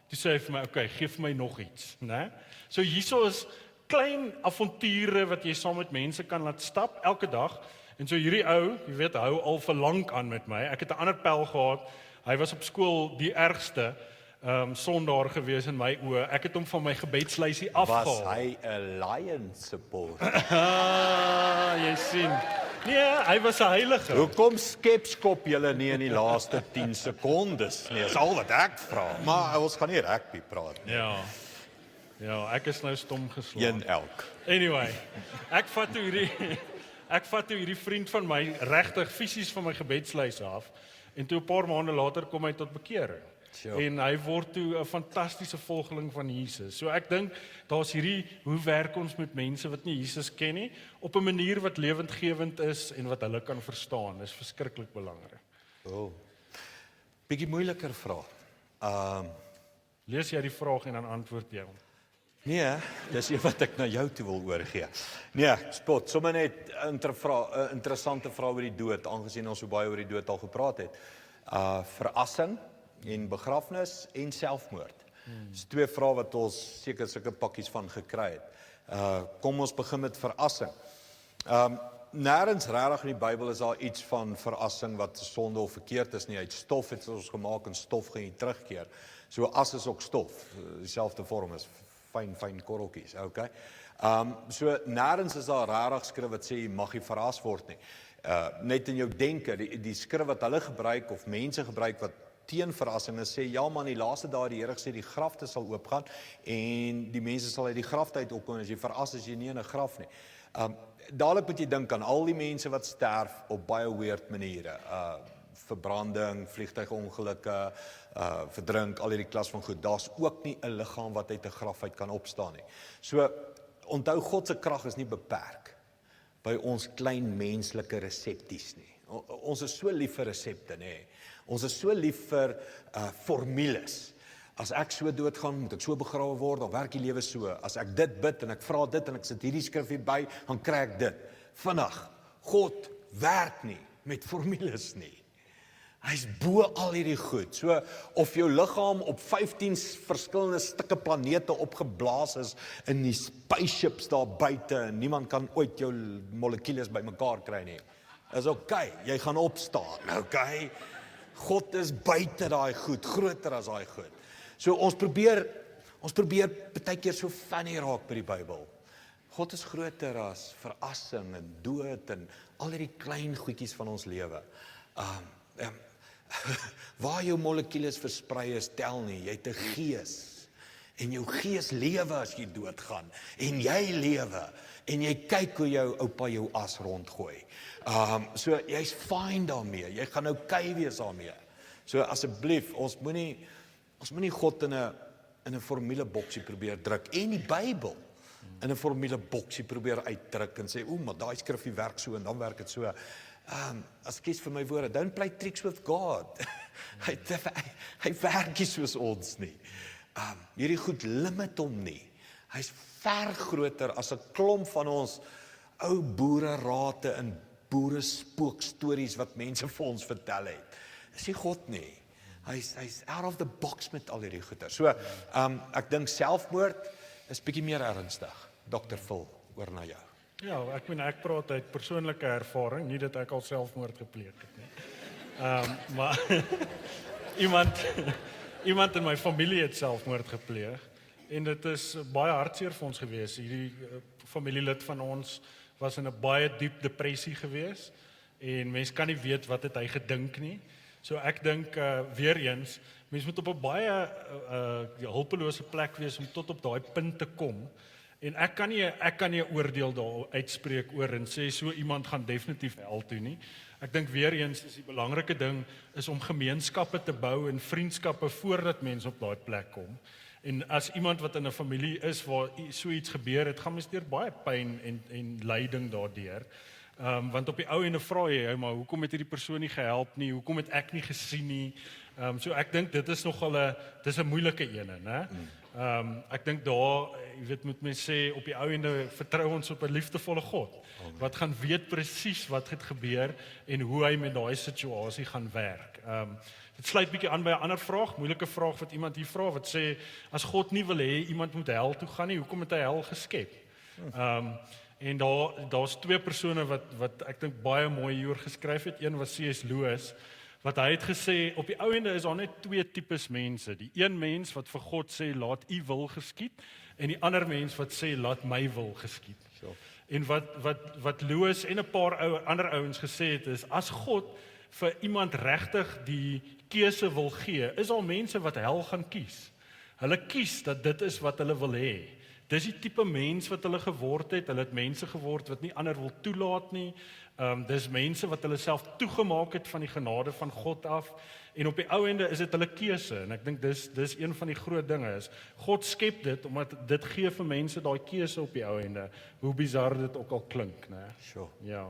Speaker 3: Toe sê hy vir my, okay, gee vir my nog iets, né? So hierso is klein avonture wat jy saam met mense kan laat stap elke dag. En so hierdie ou, jy weet, hou al vir lank aan met my. Ek het 'n ander pel gehad. Hy was op skool die ergste sondaar gewees in my oë. Ek het hom van my gebedslysie afgehaal.
Speaker 2: Was hy 'n Lion supporter?
Speaker 3: Jy sien. Nee, hy was 'n heilige.
Speaker 2: Hoekom skepskop julle nie in die laaste 10 sekondes nie? Dis al wat ek vra. Maar ons gaan nie rugby praat nie.
Speaker 3: Ja, ek is nou stom geslaan.
Speaker 2: Een elk.
Speaker 3: Anyway, ek vat toe hierdie vriend van my regtig fisies van my gebedslys af en toe 'n paar maande later kom hy tot bekering.
Speaker 2: Sure.
Speaker 3: En hy word toe 'n fantastiese volgeling van Jesus. So ek dink daar's hierdie, hoe werk ons met mense wat nie Jesus ken nie, op 'n manier wat lewendgewend is en wat hulle kan verstaan. Dis verskriklik belangrik.
Speaker 2: Bietjie moeiliker vraag.
Speaker 3: Lees jy die vraag en dan antwoord jy hom.
Speaker 2: Nee, dis een wat ek na jou toe wil oorgee. Nee, spot, sommer net 'n interessante vraag oor die dood, aangesien ons so baie oor die dood al gepraat het. Verrassing en begrafnis en selfmoord. Dis 2 vrae wat ons seker sulke pakkies van gekry het. Kom ons begin met verrassing. Nêrens regtig in die Bybel is daar iets van verrassing wat sonde of verkeerd is nie. Uit stof het ons gemaak en stof gaan jy terugkeer. So as is ook stof, dieselfde vorm is fyn korreltjies, okay? So nêrens is daar regtig skrif wat sê jy mag nie verras word nie. Net in jou denke, die skrif wat hulle gebruik of mense gebruik wat teen verrassings sê, ja man, die laaste dae die Here gesê die grafte sal oopgaan en die mense sal uit die grafte uit opkom, as jy verras is jy nie in 'n graf nie. Dadelik moet jy dink aan al die mense wat sterf op baie weird maniere, verbranding, vliegtuigongelukke, verdrink, al hierdie klas van goed. Daar's ook nie 'n liggaam wat uit 'n graf uit kan opstaan nie. So onthou, God se krag is nie beperk by ons klein menslike resepties nie. Ons is so lief vir resepte, nê. Ons is so lief vir formules. As ek so doodgaan, moet ek so begrawe word, dan werk die lewe so. As ek dit bid en ek vra dit en ek sit hierdie skrif hierby, dan kry ek dit. Vinnig, God werk nie met formules nie. Hy's bo al hierdie goed. So of jou liggaam op 15 verskillende stukke planete opgeblaas is in die spaceships daar buite en niemand kan ooit jou molekules bymekaar kry nie. Is okay, jy gaan opstaan, okay? God is buite daai goed, groter as daai goed. So ons probeer baie keer so funny raak by die Bybel. God is groter as verrassing en dood en al hierdie klein goedjies van ons lewe. Waar jou molekules versprei is, tel nie, jy het 'n gees. En jou gees lewe as jy doodgaan. En jy lewe. En jy kyk hoe jou oupa jou as rondgooi. So jy's fine daarmee. Jy gaan okay wees daarmee. So asseblief, ons moenie God in 'n formuleboksie probeer druk. En die Bybel in 'n formuleboksie probeer uitdruk en sê, maar daai skrifgie werk so en dan werk dit so. As kies vir my woorde, don't play tricks with God. Hy werk nie soos ons nie. Hierdie goed limit hom nie. Hy's ver groter as 'n klomp van ons ou boererate en boere spookstories wat mense vir ons vertel het. Dis nie God nie. Hy's out of the box met al hierdie goeie. So, ek dink selfmoord is bietjie meer ernstig. Dr. Phil, oor na jou.
Speaker 3: Ja, ek praat uit persoonlike ervaring, nie dat ek al selfmoord gepleeg het nie. Maar iemand in my familie het selfmoord gepleeg en dit is baie hartseer vir ons gewees. Hierdie familielid van ons was in 'n baie diep depressie gewees en mens kan nie weet wat het hy gedink nie. So ek dink weer eens, mens moet op 'n baie hulpelose plek wees om tot op daai punt te kom. En ek kan nie 'n oordeel daar uitspreek oor en sê so iemand gaan definitief hel toe nie. Ek dink weer eens is die belangrike ding is om gemeenskappe te bou en vriendskappe voordat mense op daai plek kom. En as iemand wat in 'n familie is waar so iets gebeur het, gaan mens deur baie pyn en lyding daardeur. Want op die ou ende vra jy, maar hoekom het hierdie persoon nie gehelp nie? Hoekom het ek nie gesien nie? So ek dink dit is nogal dis 'n moeilike ene, né? Ek dink daar, jy weet, moet mens sê op die ou ende vertrou ons op 'n liefdevolle God wat gaan weet presies wat het gebeur en hoe hy met daai situasie gaan werk. Dit sluit bietjie aan by 'n ander vraag, moeilike vraag wat iemand hier vra wat sê as God nie wil hê iemand moet hel toe gaan nie, hoekom het hy hel geskep? En daar's twee persone wat ek dink baie mooi hieroor geskryf het. Een was C.S. Lewis, wat hy het gesê, op die ou ende is daar net twee tipes mense. Die een mens wat vir God sê, laat u wil geskied, en die ander mens wat sê, laat my wil geskied.
Speaker 2: Sure.
Speaker 3: En wat Lewis en 'n paar ander ouens gesê het, is, as God vir iemand regtig die keuse wil gee, is al mense wat hel gaan kies. Hulle kies dat dit is wat hulle wil hê. Dis die tipe mens wat hulle geword het. Hulle het mense geword wat nie ander wil toelaat nie. Dis mense wat hulle self toegemaak het van die genade van God af. En op die ou ende is dit hulle keuse. En ek dink dis een van die groot dinge is. God skep dit omdat dit gee vir mense daai keuse op die ou ende. Hoe bizar dit ook al klink, né?
Speaker 2: Sure.
Speaker 3: Ja.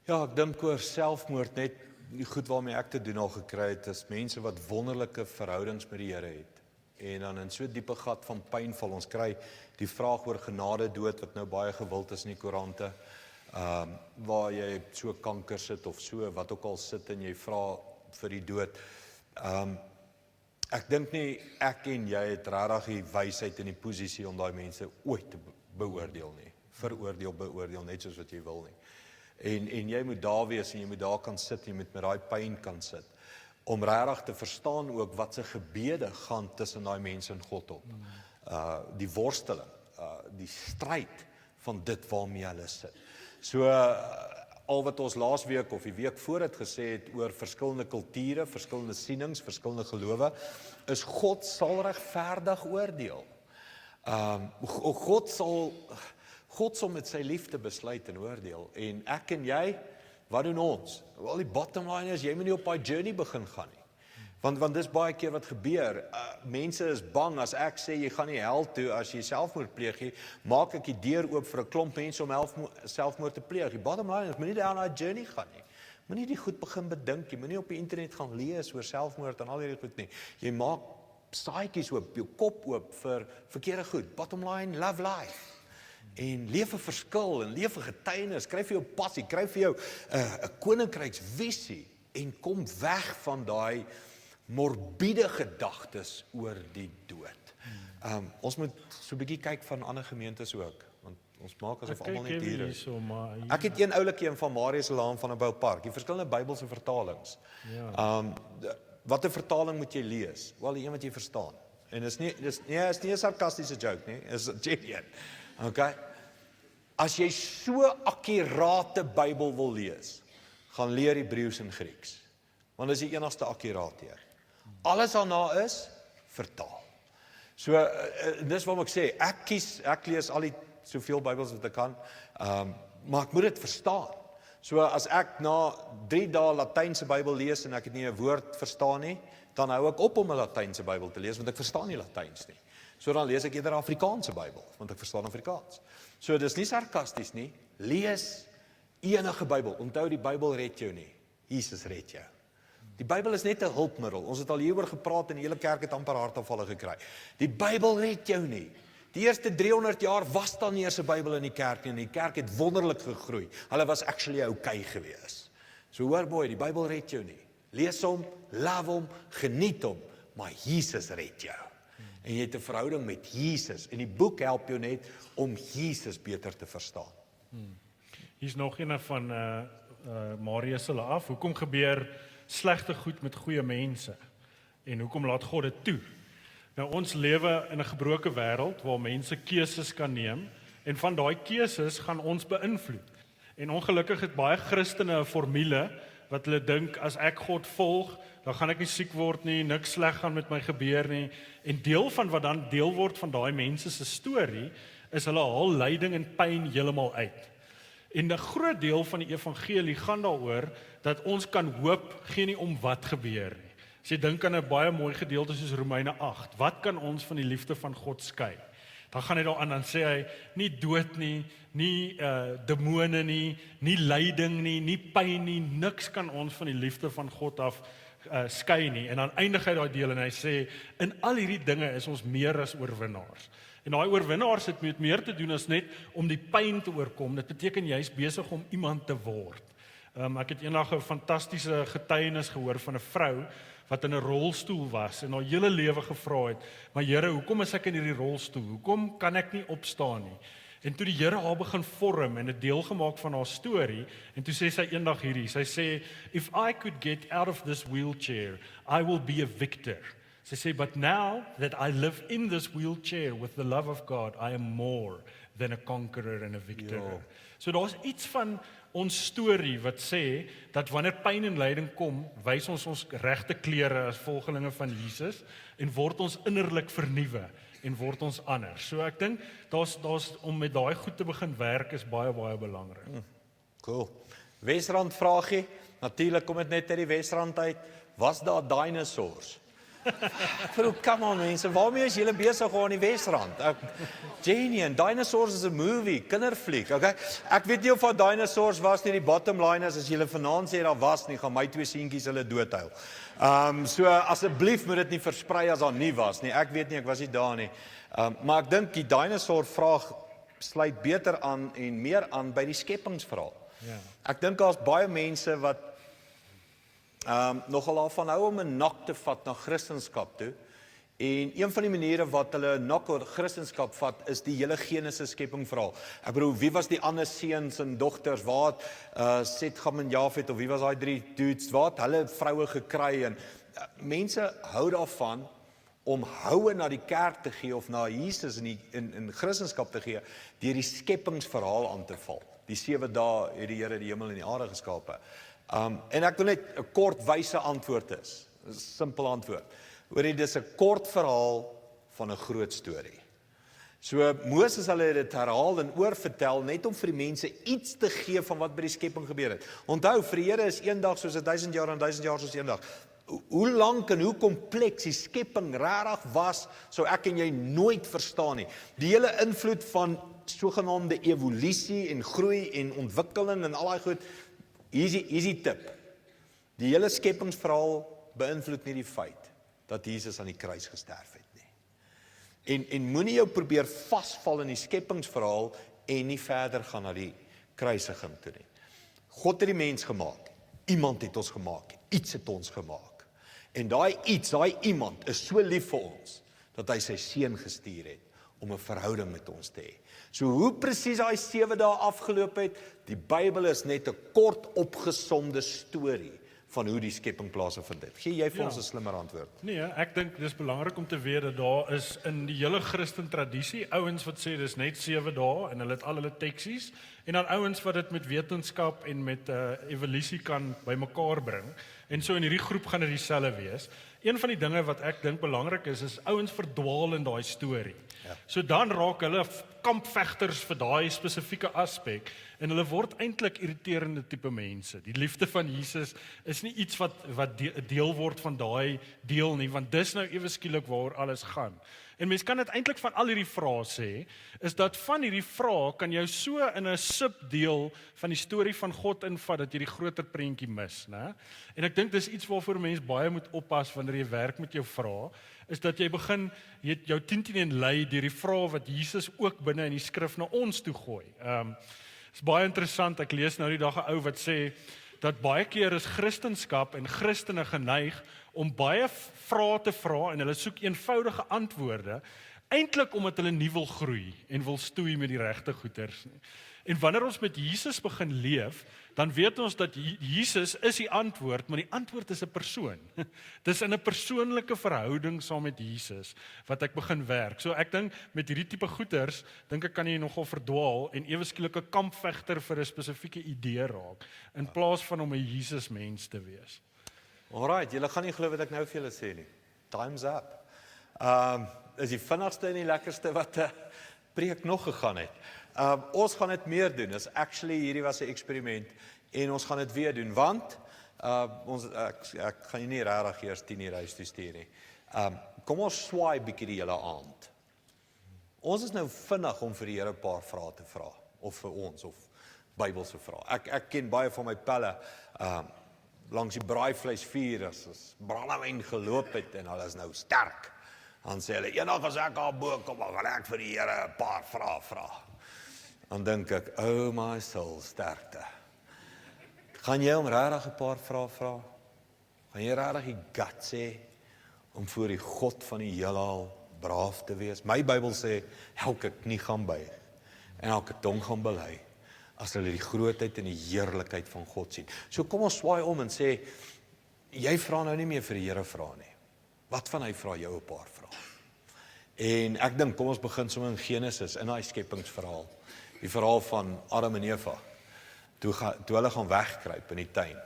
Speaker 2: Ja, ek dink oor selfmoord net die goed waarmee ek te doen al gekry het, is mense wat wonderlike verhoudings met die Here het. En dan in so diepe gat van pyn val. Ons kry die vraag oor genade dood wat nou baie gewild is in die koerante. Waar jy so kanker sit of so wat ook al sit en jy vra vir die dood. Ek dink nie ek en jy het regtig die wysheid en die posisie om daai mense ooit te beoordeel nie. Veroordeel, beoordeel net soos wat jy wil nie. En jy moet daar wees en jy moet daar kan sit, jy moet met daai pyn kan sit. Om regtig te verstaan ook wat se gebede gaan tussen daai mense en God op. Die worsteling, die stryd van dit waarmee hulle sit. So al wat ons laasweek of die week voor het gesê het oor verskillende kulture, verskillende sienings, verskillende gelowe, is God sal regverdig oordeel. God sal met sy liefde besluit en oordeel. En ek en jy, wat doen ons? Wel, die bottom line is, jy moet nie op daai journey begin gaan nie. Want dis baie keer wat gebeur. Mense is bang as ek sê jy gaan nie hel toe as jy selfmoord pleeg nie, maak ek die deur oop vir 'n klomp mense om selfmoord te pleeg. Die bottom line is, moenie daar na 'n journey gaan nie. Moenie die goed begin bedink nie. Moenie op die internet gaan lees oor selfmoord en al hierdie goed nie. Jy maak saadjies oop, jou kop oop vir verkeerde goed. Bottom line, love life. En leef 'n verskil en leef 'n getuienis, kry vir jou passie, kry vir jou 'n koninkryksvisie en kom weg van daai morbiede gedagtes oor die dood. Ons moet so 'n bietjie kyk van ander gemeentes ook, want ons maak asof almal net hier is. Ek het een oulikie van Marius Laan van 'n Boupark, die verskillende Bybelse vertalings.
Speaker 3: Ja.
Speaker 2: Watter vertaling moet jy lees? Wel, die een wat jy verstaan. En is nie 'n sarkastiese joke nie, is genuine. Okay? As jy so akkurate Bybel wil lees, gaan leer Hebreëus en Grieks. Want dis die enigste akkurate. Alles daarna is vertaal. So, dis wat ek sê, ek lees al die soveel Bybels wat ek kan, maar ek moet dit verstaan. So as ek na 3 dae Latynse Bybel lees en ek het nie 'n woord verstaan nie, dan hou ek op om 'n Latynse Bybel te lees, want ek verstaan nie Latyns nie. So dan lees ek eerder Afrikaanse Bybel, want ek verstaan Afrikaans. So dis nie sarkasties nie, lees enige Bybel. Onthou, die Bybel red jou nie, Jesus red jou. Die Bybel is net 'n hulpmiddel. Ons het al hieroor gepraat en die hele kerk het amper hartaanvalle gekry. Die Bybel red jou nie. Die eerste 300 jaar was daar nie eers 'n Bybel in die kerk nie, en die kerk het wonderlik gegroei. Hulle was actually okay gewees. So hoor mooi, die Bybel red jou nie. Lees hom, love hom, geniet hom, maar Jesus red jou. En jy het 'n verhouding met Jesus, en die boek help jou net om Jesus beter te verstaan.
Speaker 3: Hier's nog een van Marius hulle af. Hoekom gebeur slegte goed met goeie mense? En hoekom laat God dit toe? Nou, ons lewe in 'n gebroke wêreld waar mense keuses kan neem, en van daai keuses gaan ons beïnvloed. En ongelukkig het baie Christene 'n formule wat hulle dink, as ek God volg, dan gaan ek nie siek word nie, niks sleg gaan met my gebeur nie. En deel van wat dan deel word van daai mense se storie, is hulle haal lyding en pyn heeltemal uit. En 'n groot deel van die evangelie gaan daaroor dat ons kan hoop, gee nie om wat gebeur nie. As jy dink aan 'n baie mooi gedeelte soos Romeine 8, wat kan ons van die liefde van God skei? Dan gaan hy daaraan, dan sê hy, nie dood nie, nie demone nie, nie lyding nie, nie pyn nie, niks kan ons van die liefde van God af skei nie. En dan eindig hy daai deel en hy sê, in al hierdie dinge is ons meer as oorwinnaars. En daai oorwinnaars het met meer te doen as net om die pyn te oorkom. Dit beteken jy's besig om iemand te word. Ek het eendag 'n fantastiese getuienis gehoor van 'n vrou wat in 'n rolstoel was en haar hele lewe gevra het, maar Here, hoekom is ek in hierdie rolstoel? Hoekom kan ek nie opstaan nie? En toe die Here haar begin vorm en 'n deel gemaak van haar storie, en toe sê sy eendag hierdie, sy sê, if I could get out of this wheelchair, I will be a victor. Sy sê, but now that I live in this wheelchair with the love of God, I am more than a conqueror and a victor.
Speaker 2: Ja.
Speaker 3: So daar's iets van ons storie wat sê, dat wanneer pyn en lyding kom, wys ons regte klere as volgelinge van Jesus, en word ons innerlik vernuwe, en word ons anders. So ek dink, daar's om met daai goed te begin werk, is baie, baie belangrik.
Speaker 2: Cool. Wesrand vraagie, natuurlik kom dit net uit die Wesrand uit, was daar dinosaurs? Bro, come on mense, waarmee is julle besig aan die Wesrand? Genie, and Dinosaurs is a movie, kinderfliek, okay? Ek weet nie of daar dinosaurs was nie, die bottom line is, as julle vanaand sê daar was nie, gaan my 2 seentjies hulle doodhuil. So asseblief moet dit nie versprei as daar nie was nie, ek weet nie, ek was nie daar nie. Maar ek dink die dinosaur vraag sluit beter aan en meer aan by die skepingsverhaal.
Speaker 3: Ja.
Speaker 2: Ek dink daar's baie mense wat nogal daarvan hou om 'n nak te vat na Christendom toe. En een van die maniere wat hulle nak oor Christendom vat, is die hele Genesis skepping verhaal. Ek bedoel, wie was die ander seuns en dogters, waar het Set, Gam en Jafet, of wie was daai 3 dudes, waar het hulle vroue gekry, en mense hou daarvan om houe na die kerk te gee, of na Jesus in Christendom te gee, deur die skepingsverhaal aan te val. Die 7 dae het die Here die hemel en die aarde geskape. En ek wil net 'n kort wyse antwoord is. 'n Simpel antwoord. Hoorie, dis 'n kort verhaal van 'n groot storie. So Moses hulle het dit herhaal en oorvertel net om vir die mense iets te gee van wat by die skepping gebeur het. Onthou, vir die Here is een dag soos 1000 jaar en 1000 jaar soos een dag. Hoe lank en hoe kompleks die skepping regtig was, sou ek en jy nooit verstaan nie. Die hele invloed van sogenaamde evolusie en groei en ontwikkeling en al daai goed. Hier is die tip. Die hele skepingsverhaal beïnvloed nie die feit dat Jesus aan die kruis gesterf het nie. En moenie jou probeer vasval in die skepingsverhaal en nie verder gaan na die kruisiging toe nie. God het die mens gemaak. Iemand het ons gemaak. Iets het ons gemaak. En daai iets, daai iemand is so lief vir ons dat hy sy seun gestuur het om 'n verhouding met ons te hê. So hoe presies daai 7 dae afgeloop het, die Bybel is net 'n kort opgesomde storie van hoe die skepping plaasgevind het. Gee jy vir ons 'n slimmer antwoord?
Speaker 3: Nee, ek dink dis belangrik om te weet dat daar is in die hele Christen tradisie ouens wat sê dis net 7 dae en hulle het al hulle teksies en dan ouens wat dit met wetenskap en met evolusie kan bymekaar bring. En so in hierdie groep gaan dit dieselfde wees. Een van die dinge wat ek dink belangrik is ouens verdwaal in daai storie.
Speaker 2: Ja.
Speaker 3: So dan raak hulle kampvegters vir daai spesifieke aspek en hulle word eintlik irriterende tipe mense. Die liefde van Jesus is nie iets wat deel word van daai deel nie, want dis nou ewe skielik waaroor alles gaan. En mens kan dit eintlik van al hierdie vrae sê, is dat van hierdie vrae kan jou so in 'n subdeel van die storie van God invat dat jy die groter prentjie mis, né? En ek dink dis iets waarvoor mense baie moet oppas wanneer jy werk met jou vrae, is dat jy begin jou 10 en lei deur die vrae wat Jesus ook binne in die skrif na ons toe gooi. Is baie interessant, ek lees nou die dag 'n ou wat sê dat baie keer is Christendom en Christene geneig om baie vrae te vra en hulle soek eenvoudige antwoorde, eintlik omdat hulle nie wil groei en wil stoei met die regte goeders nie. En wanneer ons met Jesus begin leef, dan weet ons dat Jesus is die antwoord, maar die antwoord is 'n persoon. Dis in 'n persoonlike verhouding saam met Jesus wat ek begin werk. So ek dink met hierdie tipe goeders, dink ek kan jy nogal verdwaal en ewe skielik 'n kampvegter vir 'n spesifieke idee raak, in plaas van om 'n Jesus mens te wees.
Speaker 4: Alright, julle gaan nie glo wat ek nou vir julle sê nie. Time's up. Is die vinnigste en die lekkerste wat preek nog gegaan het. Ons gaan dit meer doen. Is actually hierdie was 'n eksperiment en ons gaan dit weer doen want ek gaan jy nie regtig eers 10 uur huis toe stuur nie. Kom ons swaai bietjie die hele aand. Ons is nou vinnig om vir die Here 'n paar vrae te vra of vir ons of Bybelse vrae. Ek ken baie van my pelle langs die braaivleisvuur as brandewyn geloop het en hulle is nou sterk. Dan sê hulle, eendag as ek daar bo kom, dan gaan ek vir die Here 'n paar vrae vra. Dan dink ek, oh my soul, sterkte. Gaan jy hom regtig 'n paar vrae vra? Gaan jy regtig die guts hê om voor die God van die heelal braaf te wees? My Bybel sê, elke knie gaan buig en elke tong gaan bely, as hulle die grootheid en die heerlikheid van God sien. So kom ons swaai om en sê, jy vra nou nie meer vir die Here vra nie. Wat van hy vra jou 'n paar vrae? En ek dink, kom ons begin sommer in Genesis, in daai skepingsverhaal. Die verhaal van Adam en Eva. Toe hulle gaan wegkruip in die tuin.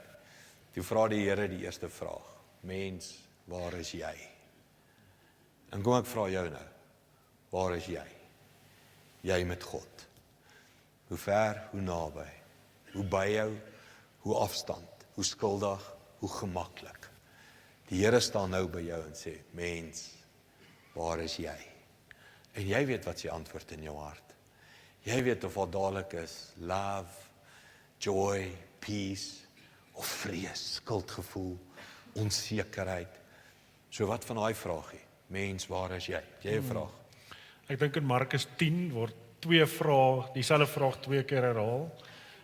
Speaker 4: Toe vra die Here die eerste vraag. Mens, waar is jy? En kom ek vra jou nou, waar is jy? Jy met God. Hoe ver, hoe naby, hoe by jou, hoe afstand, hoe skuldig, hoe gemaklik. Die Here staan nou by jou en sê, mens, waar is jy? En jy weet wat sy antwoord in jou hart. Jy weet of wat dadelik is, love, joy, peace, of vrees, skuldgevoel, onsekerheid. So wat van daai vraagie? Mens, waar is jy? Jy 'n vraag.
Speaker 3: Ek dink in Markus 10 word 2 vrae, dieselfde vraag 2 keer herhaal.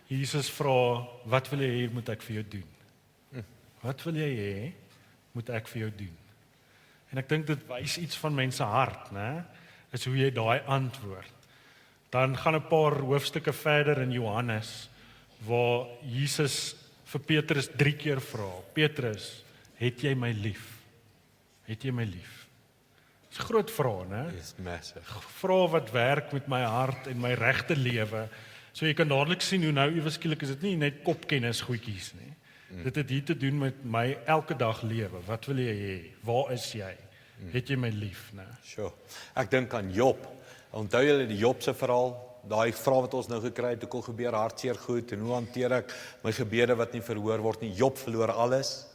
Speaker 3: Jesus vra, wat wil jy hê moet ek vir jou doen? Wat wil jy hê moet ek vir jou doen? En ek dink dit wys iets van mense hart, né? Is hoe jy daai antwoord. Dan gaan 'n paar hoofstukke verder in Johannes waar Jesus vir Petrus 3 keer vra, Petrus, het jy my lief? Het jy my lief? Dis 'n groot vraag, né?
Speaker 4: Dis massive.
Speaker 3: Vrae wat werk met my hart en my regte lewe. So jy kan dadelik sien hoe nou ewe skielik is dit nie net kopkennis goedjies nie. Dit het hier te doen met my elke dag lewe. Wat wil jy hê? Waar is jy? Het jy my lief, né?
Speaker 4: Sure. Ek dink aan Job. Onthou julle die Job se verhaal? Daai vraag wat ons nou gekry het, hoe kon gebeur hartseer goed en hoe hanteer ek my gebede wat nie verhoor word nie? Job verloor alles.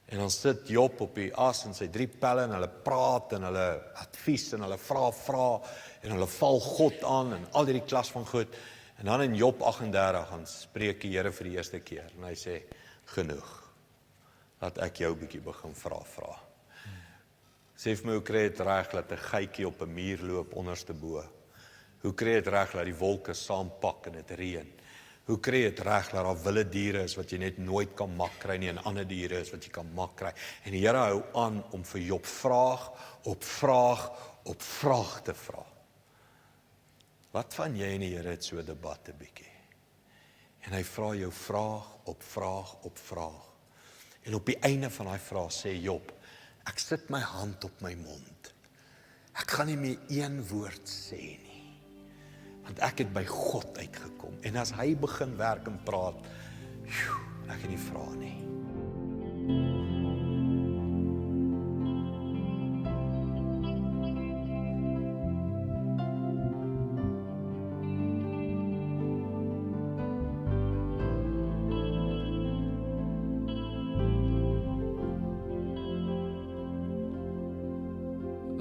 Speaker 4: En dan sit Job op die as en sy 3 pelle en hulle praat en hulle advies en hulle vra en hulle val God aan en al hierdie klas van goed. En dan in Job 38 gaan spreek die Here vir die eerste keer en hy sê, genoeg. Laat ek jou bietjie begin vra. Sê vir my, hoe kry dit reg dat 'n geitjie op 'n muur loop onderste bo? Hoe kry dit reg dat die wolke saampak en dit reën? Hoe kry dit reg dat daar wilde diere is wat jy net nooit kan mak kry nie en ander diere is wat jy kan mak kry? En die Here hou aan om vir Job vraag op vraag op vraag te vra. Wat van jy en die Here het so 'n debat 'n bietjie? En hy vra jou vraag op vraag op vraag. En op die einde van daai vraag sê Job, ek sit my hand op my mond. Ek gaan nie meer een woord sê nie. Want ek het by God uitgekom. En as hy begin werk en praat, ek het nie vra nie.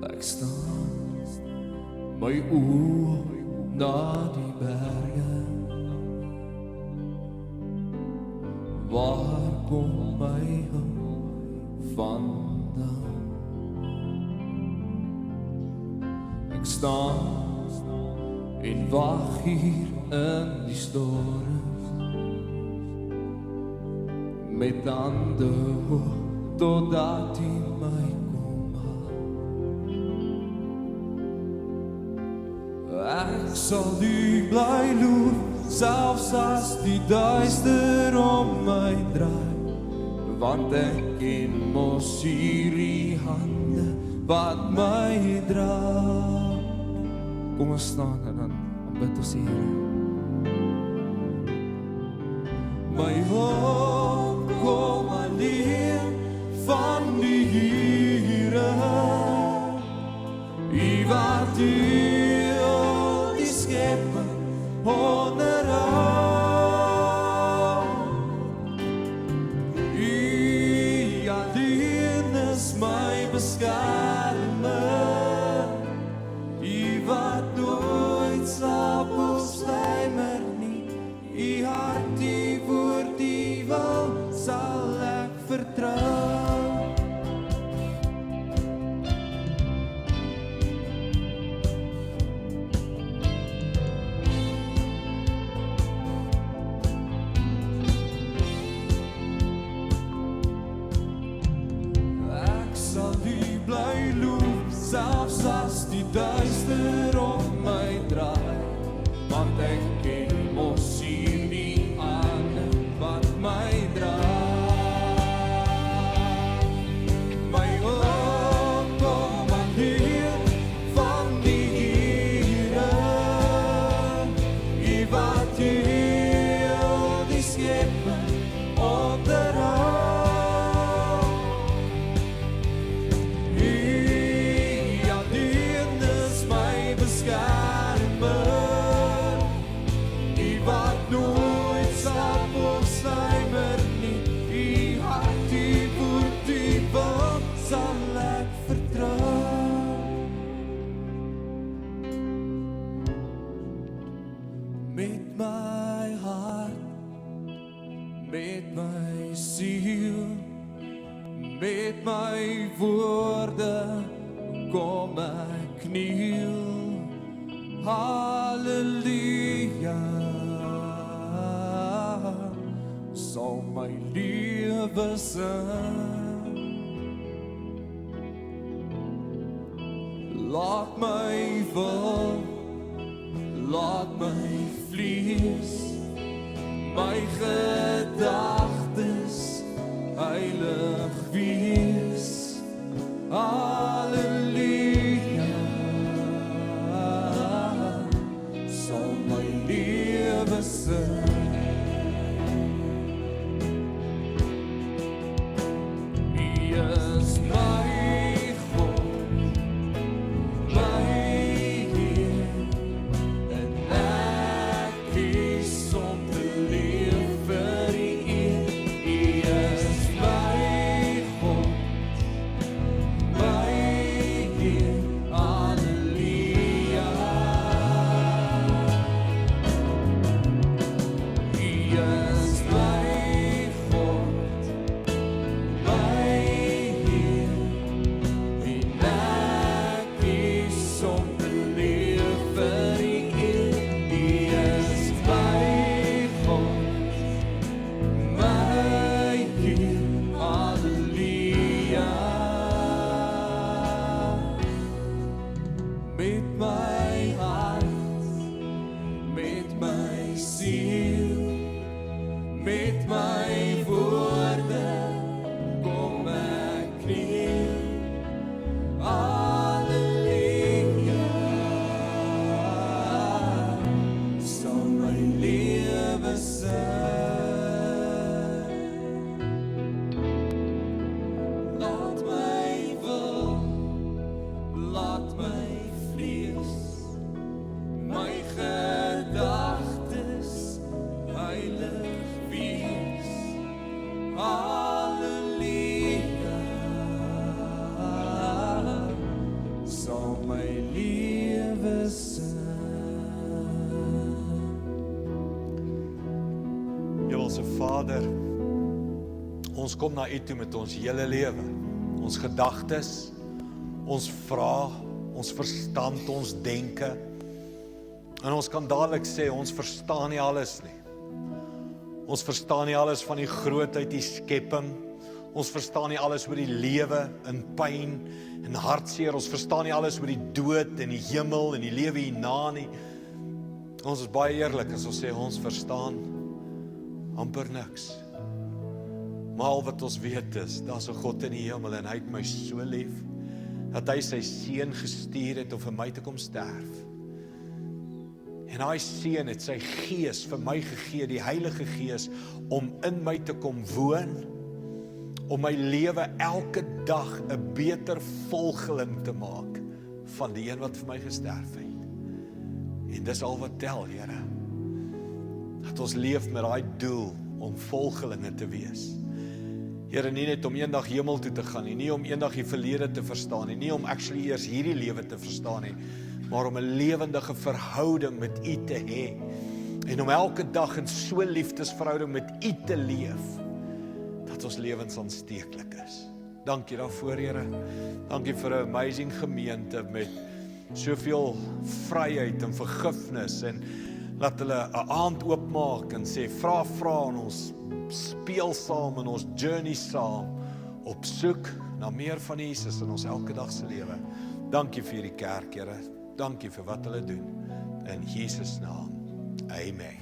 Speaker 5: Ek staan my oë na die berge. Waar kom my hulp vandaan? Ek staan en wag hier in die storm, met hande hoog totdat hy my kom haal. Ek sal U bly loof, selfs as die duister om my draai, want ek ken mos hierdie hande wat my dra. Kom ons staan en dan aanbid ons Here. My hoop kom alleen van die Here, U wat heel die skepping onderhou. U alleen is my beskermer, U wat nooit slaap of slymer nie, U hart die woord die wil sal ek vertrou. Ek sal U bly loof, selfs as die duister om my draai, want ek ken mos hierdie hande wat my dra. My hoop kom alleen van die Here, U wat heel die skepping onderhou. U alleen is my beskermer, U wat nooit slaap of slymer nie, U hart die woord die wil sal ek vertrou. Met my hart, met my siel, met my woorde kom ek kniel. Halleluja, sal my lewe sing. Laat my wil, laat my vlees, my gedagtes heilig wees. Halleluja, sal my lewe sing. U is my God, my Heer, en ek kies om te leef vir Halleluja, sal my lewe sing.
Speaker 4: Hemelse Vader, ons kom na U toe met ons hele lewe, ons gedagtes, ons vrae, ons verstand, ons denke, en ons kan dadelik sê, ons verstaan nie alles nie. Ons verstaan nie alles van die grootheid, die skepping, ons verstaan nie alles oor die lewe, in pyn, en hartseer, ons verstaan nie alles oor die dood, en die hemel, en die lewe hierna nie. Ons is baie eerlik as ons sê, ons verstaan amper niks. Maar al wat ons weet is, daar's 'n God in die hemel en hy het my so lief, dat hy sy seun gestuur het om vir my te kom sterf. En hy seun het sy gees vir my gegee, die Heilige Gees, om in my te kom woon, om my lewe elke dag 'n beter volgeling te maak van die een wat vir my gesterf het. En dis al wat tel, Here. Dat ons leef met daai doel om volgelinge te wees. Here, nie net om eendag hemel toe te gaan nie om eendag die verlede te verstaan nie om actually eers hierdie lewe te verstaan nie, maar om 'n lewendige verhouding met U te hê en om elke dag in so liefdesverhouding met U te leef, dat ons lewens aansteeklik is. Dankie daarvoor, Here. Dankie vir 'n amazing gemeente met soveel vryheid en vergifnis en laat hulle 'n aand oopmaak en sê, vra en ons speel saam en ons journey saam op soek na meer van Jesus in ons elke dag se lewe. Dankie vir die kerk, Here. Dankie vir wat hulle doen. In Jesus naam. Amen.